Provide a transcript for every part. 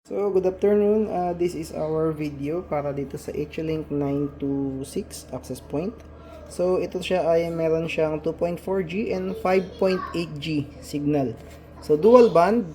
So, good afternoon. This is our video para dito sa HLink 926 access point. So, ito siya ay meron siyang 2.4G and 5.8G signal. So, dual band.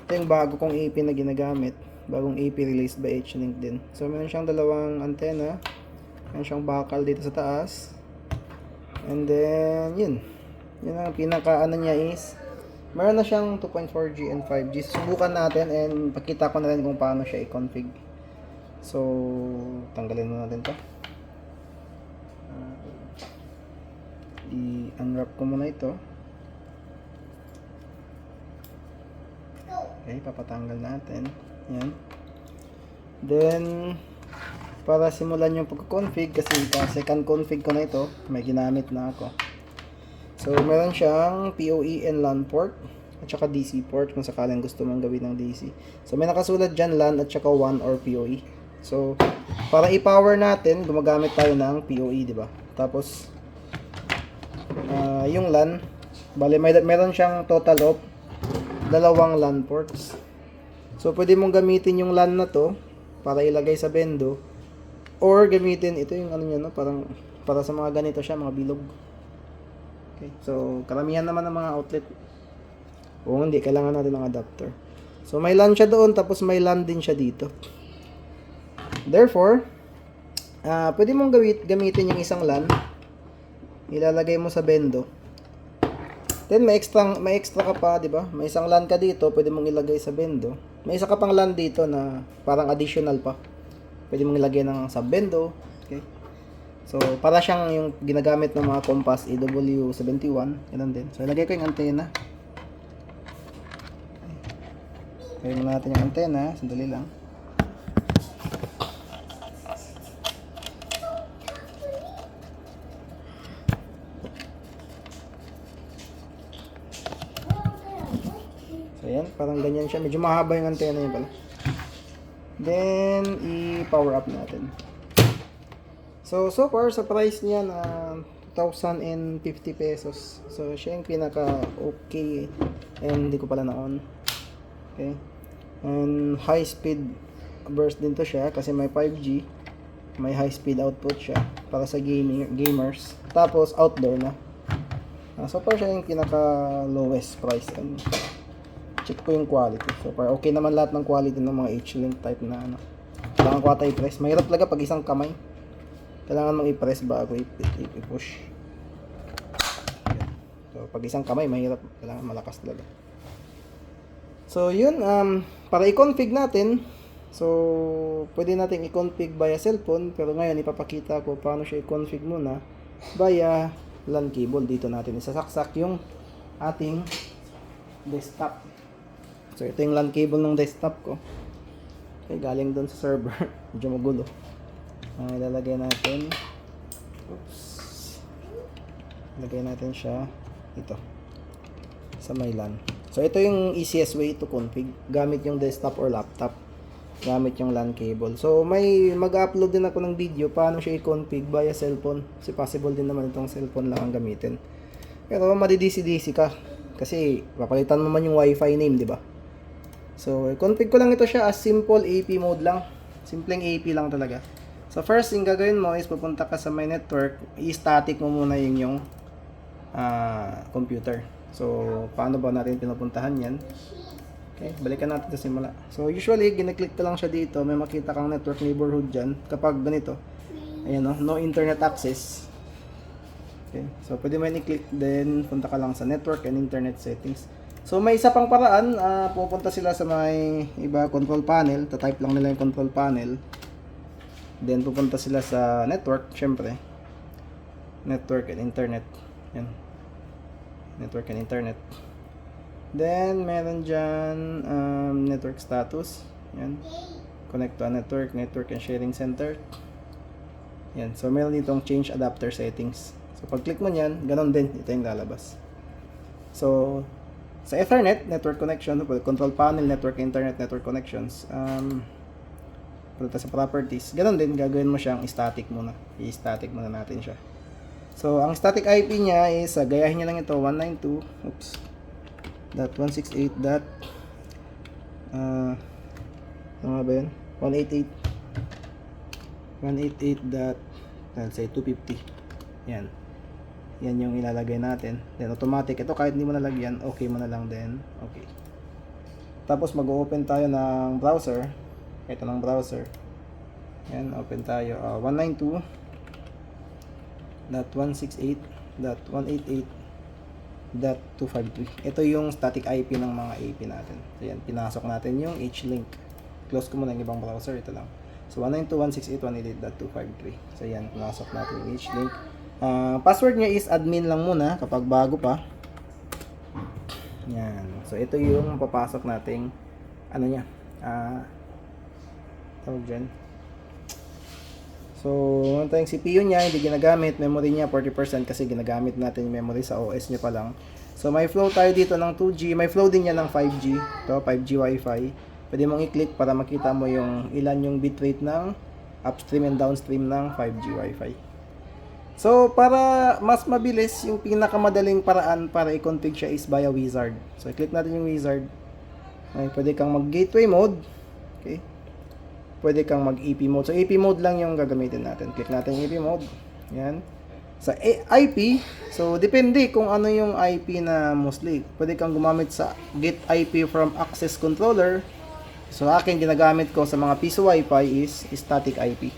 Ito yung bago kong AP na ginagamit. Bagong AP released by HLink din. So, meron siyang dalawang antenna. Meron siyang bakal dito sa taas. And then, yun. Yun ang pinaka ano niya is meron na siyang 2.4G and 5G. Subukan natin and pakita ko na rin kung paano siya i-config. So, tanggalin muna natin to. I-unwrap ko muna ito. Okay, papatanggal natin. Yan. Then, para simulan yung pagko-config, kasi second config ko na ito, may ginamit na ako. So, meron siyang PoE and LAN port at saka DC port kung sakaling gusto mong gawin ng DC. So, may nakasulat dyan LAN at saka WAN or PoE. So, para i-power natin, gumagamit tayo ng PoE, di ba? Tapos, yung LAN, bali meron siyang total of dalawang LAN ports. So, pwede mong gamitin yung LAN na to para ilagay sa bendo or gamitin, ito yung ano niya, no? Parang, para sa mga ganito siya, mga bilog. Okay. So, karamihan naman ng mga outlet. O hindi, kailangan natin ng adapter. So, may LAN siya doon, tapos may LAN din siya dito. Therefore, pwede mong gamitin yung isang LAN. Ilalagay mo sa bendo. Then, may extra ka pa, di ba? May isang LAN ka dito, pwede mong ilagay sa bendo. May isa ka pang LAN dito na parang additional pa. Pwede mong ilagay ng sa bendo. Okay. So, para siyang yung ginagamit ng mga Compass EW71. Ganun din. So, ilagay ko yung antena. Ilagay muna natin yung antena. Sandali lang. So, yan. Parang ganyan siya. Medyo mahaba yung antena yun pala. Then, i-power up natin. So far, sa price niya na 2,050 pesos. So, siya yung pinaka-okay. And, hindi ko pala na-on. Okay. And, high-speed burst din to siya kasi may 5G. May high-speed output siya para sa gamers. Tapos, outdoor na. So far, siya yung pinaka-lowest price. And, check ko yung quality. So far, okay naman lahat ng quality ng mga H-Link type na ano. Kailangan ko ata i-press. Mahirap talaga pag isang kamay. Kailangan mong i-press bago i-push. So, pag isang kamay, mahirap. Kailangan malakas talaga. So, yun. Para i-config natin, so, pwede natin i-config via cellphone. Pero ngayon, ipapakita ko paano siya i-config muna via LAN cable. Dito natin isasaksak yung ating desktop. So, ito yung LAN cable ng desktop ko. Okay, galing doon sa server. Medyo magulo. Ilalagay natin. Oops. Ilagay natin siya ito sa may LAN. So ito yung easiest way to config gamit yung desktop or laptop, gamit yung LAN cable. So may mag-upload din ako ng video paano siya i-config via cellphone. Kasi possible din naman itong cellphone lang ang gamitin. Pero madi-DC-DC ka kasi papalitan mo man yung wifi name, di ba? So i-config ko lang ito siya as simple AP mode lang. Simpleng AP lang talaga. So first thing gagawin mo is pupunta ka sa my network, i-static mo muna yung computer. So paano ba natin pinupuntahan yan? Okay, balikan natin sa simula. So usually, ginaklik ko lang siya dito, may makita kang network neighborhood dyan. Kapag ganito, ayan o, no internet access. Okay, so pwede mo i-click, then punta ka lang sa network and internet settings. So may isa pang paraan, pupunta sila sa may iba control panel, tatype lang nila yung control panel. Then, pupunta sila sa network, syempre. Network and internet. Yan. Network and internet. Then, meron dyan, network status. Yan. Connect to a network, network and sharing center. Yan. So, meron ditong change adapter settings. So, pag click mo yan, ganun din. Ito yung lalabas. So, sa Ethernet, network connection, control panel, network, internet, network connections. Punta sa properties. Ganon din, gagawin mo siyang static muna. I-static muna natin siya. So, ang static IP niya is, gayahin niya lang ito, 192, oops, .168. Ano nga ba yun? 188. 188 dot, let's say 250. Yan. Yan yung ilalagay natin. Then automatic. Ito kahit hindi mo nalagyan, okay mo na lang din. Okay. Tapos mag-open tayo ng browser. Ito ng browser. Yan, open tayo. 192.168.188.253. Ito yung static IP ng mga AP natin. So yan, pinasok natin yung H-Link. Close ko muna yung ibang browser. Ito lang. So 192.168.188.253. So yan, pinasok natin yung H-Link. Password niya is admin lang muna kapag bago pa. Yan. So ito yung papasok nating ano niya. Tawag dyan. So, meron tayong CPU niya, hindi ginagamit. Memory niya 40% kasi ginagamit natin yung memory sa OS niya pa lang. So, may flow tayo dito ng 2G. May flow din niya ng 5G. Ito, 5G Wi-Fi. Pwede mong i-click para makita mo yung ilan yung bitrate ng upstream and downstream ng 5G Wi-Fi. So, para mas mabilis, yung pinakamadaling paraan para i-config siya is via wizard. So, i-click natin yung wizard. Okay, pwede kang mag-gateway mode. Okay. Pwede kang mag-EP mode. So, EP mode lang yung gagamitin natin. Click natin yung EP mode. Yan. Sa IP, so, depende kung ano yung IP na mostly. Pwede kang gumamit sa get IP from access controller. So, akin ginagamit ko sa mga piso Wi-Fi is static IP.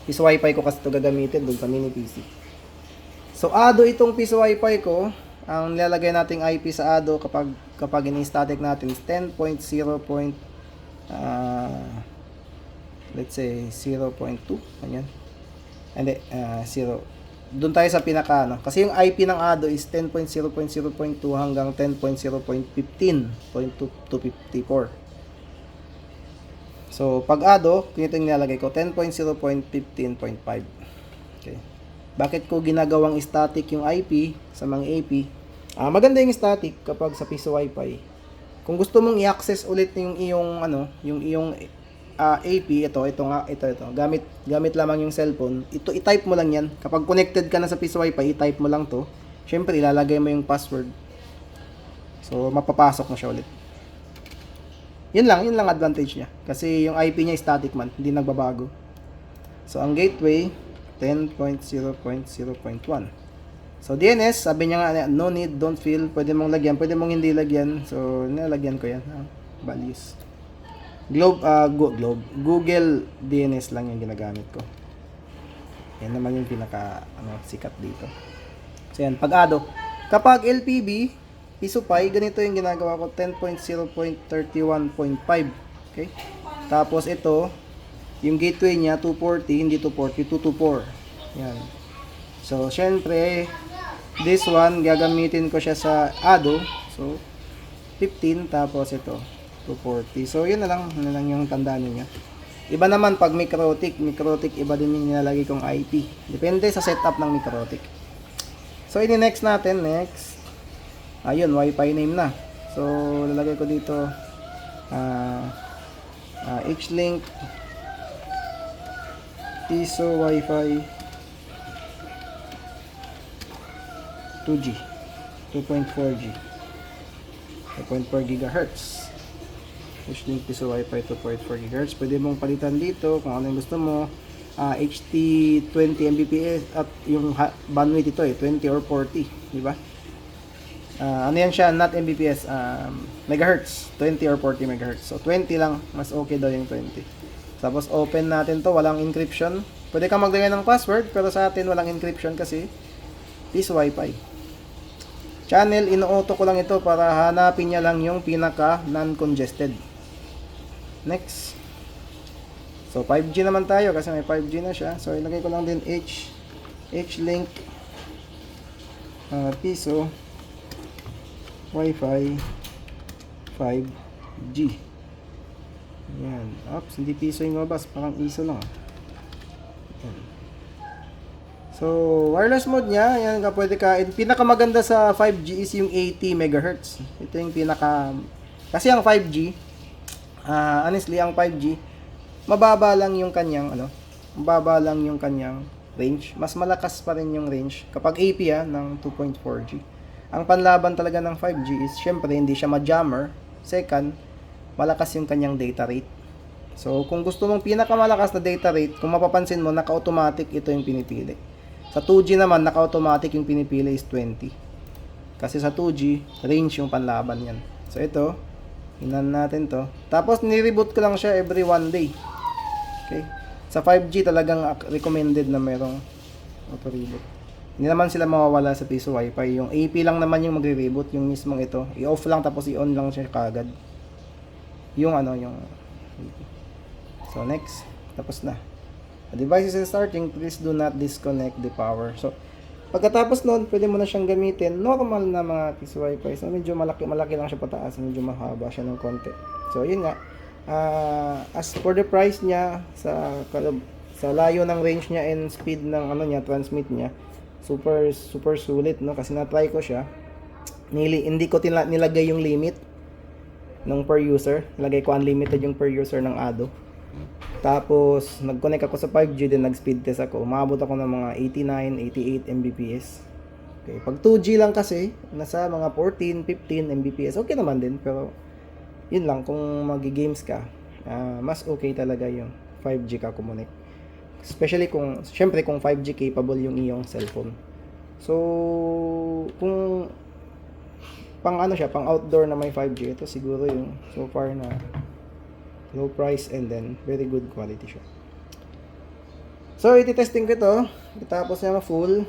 Piso Wi-Fi ko kasi ito gagamitin doon sa mini PC. So, ADO itong piso Wi-Fi ko. Ang nilalagay nating IP sa ADO kapag ini-static natin is 10.0. Let's say 0.2, ganyan. Hindi, 0. Doon tayo sa pinaka ano. Kasi yung IP ng ADO is 10.0.0.2 hanggang 10.0.15.254. So, pag ADO, ito yung nilalagay ko, 10.0.15.5. Okay. Bakit ko ginagawang static yung IP sa mga AP? Maganda yung static kapag sa piso Wi-Fi. Kung gusto mong i-access ulit yung iyong ano, yung iyong AP, ito. Gamit lamang yung cellphone. Ito, i-type mo lang yan. Kapag connected ka na sa piso Wi-Fi, i-type mo lang to. Syempre, ilalagay mo yung password. So, mapapasok na siya ulit. Yun lang advantage niya. Kasi yung IP niya static man, hindi nagbabago. So, ang gateway, 10.0.0.1. So, DNS, sabi niya nga, no need, don't fill. Pwede mong lagyan, pwede mong hindi lagyan. So, nilagyan ko yan. Values. Google DNS lang yung ginagamit ko. Yan naman yung pinaka sikat dito. So yan, pag ADO. Kapag LPB, piso Pi, ganito yung ginagawa ko, 10.0.31.5. Okay? Tapos ito, yung gateway niya 240, hindi 240, 224. Yan. So, syempre, this one, gagamitin ko siya sa ADO. So, 15, tapos ito. 240. So, yun na lang yung tandaan niyo. Iba naman pag MikroTik iba din yung nilalagay kong IP. Depende sa setup ng MikroTik. So, ini-next natin, next. Ayun, Wi-Fi name na. So, lalagay ko dito H-Link piso Wi-Fi 2G 2.4G 2.4 GHz. H-Link piso Wi-Fi 2.4 GHz. Pwede mong palitan dito kung ano yung gusto mo. HT 20 Mbps at yung bandwidth ito 20 or 40, di ba? Ano yan siya, not Mbps, megahertz, 20 or 40 megahertz. So 20 lang, mas okay daw yung 20. Tapos open natin to, walang encryption. Pwede kang maglagay ng password, pero sa atin walang encryption kasi piso Wi-Fi. Channel, ino-auto ko lang ito para hanapin niya lang yung pinaka non-congested. Next. So 5G naman tayo kasi may 5G na siya. So ilagay ko lang din H-Link piso Wi-Fi 5G. Yan. Oops, hindi piso yung mabas, parang ISO lang. Yan. So, wireless mode niya, yan, pwede ka, pinakamaganda sa 5G is yung 80 MHz. Ito yung pinaka, kasi ang 5G, honestly, ang 5G, mababa lang yung kanyang, range. Mas malakas pa rin yung range kapag AP ng 2.4G. Ang panlaban talaga ng 5G is, syempre, hindi siya ma-jammer. Second, malakas yung kanyang data rate. So, kung gusto mong pinakamalakas na data rate, kung mapapansin mo, naka-automatic ito yung pinipili. Sa 2G naman, naka-automatic yung pinipili is 20. Kasi sa 2G, range yung panlaban yan. So, ito, hinan natin to. Tapos, nireboot ko lang siya every 1 day. Okay? Sa 5G, talagang recommended na merong auto-reboot. Hindi naman sila mawawala sa piso wifi. Yung AP lang naman yung magre-reboot. Yung mismong ito, i-off lang tapos i-on lang siya kagad. Yung yung AP. So, next. Tapos na. The device is starting. Please do not disconnect the power. So, pagkatapos nun, pwede mo na siyang gamitin. Normal na mga piso wifi. So, medyo malaki lang siya pataas. Medyo mahaba siya ng konti. So, yun nga. As for the price niya, sa layo ng range niya and speed ng transmit niya, super sulit, no? Kasi na-try ko siya. Hindi ko nilagay yung limit ng per user. Nilagay ko unlimited yung per user ng Ado. Tapos, nag-connect ako sa 5G, then nag-speed test ako. Umabot ako ng mga 89, 88 Mbps. Okay, pag 2G lang kasi, nasa mga 14, 15 Mbps, okay naman din. Pero, yun lang, kung magi-games ka, mas okay talaga yung 5G ka connect. Especially syempre kung 5G capable yung iyong cellphone. So, kung pang outdoor na may 5G, ito siguro yung so far na low price and then very good quality siya. So, iti-testing ko ito. Tapos niya full,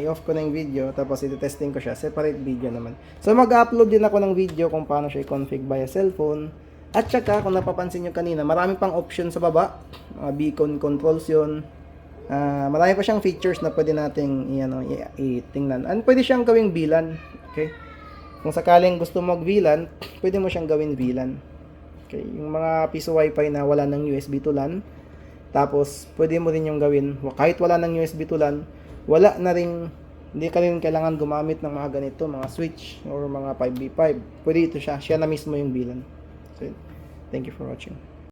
i-off ko na yung video. Tapos iti-testing ko siya. Separate video naman. So, mag-upload din ako ng video kung paano siya i-config via cellphone. At saka, kung napapansin nyo kanina, marami pang option sa baba. Mga beacon controls yun. Marami pa siyang features na pwede nating i-tingnan. And pwede siyang gawing VLAN. Okay? Kung sakaling gusto mo mag-VLAN, pwede mo siyang gawin VLAN. Okay, yung mga piso wifi na wala ng USB to LAN, tapos pwede mo rin yung gawin, kahit wala ng USB to LAN, hindi ka rin kailangan gumamit ng mga ganito, mga switch or mga 5v5. Pwede ito siya na mismo yung VLAN. So, thank you for watching.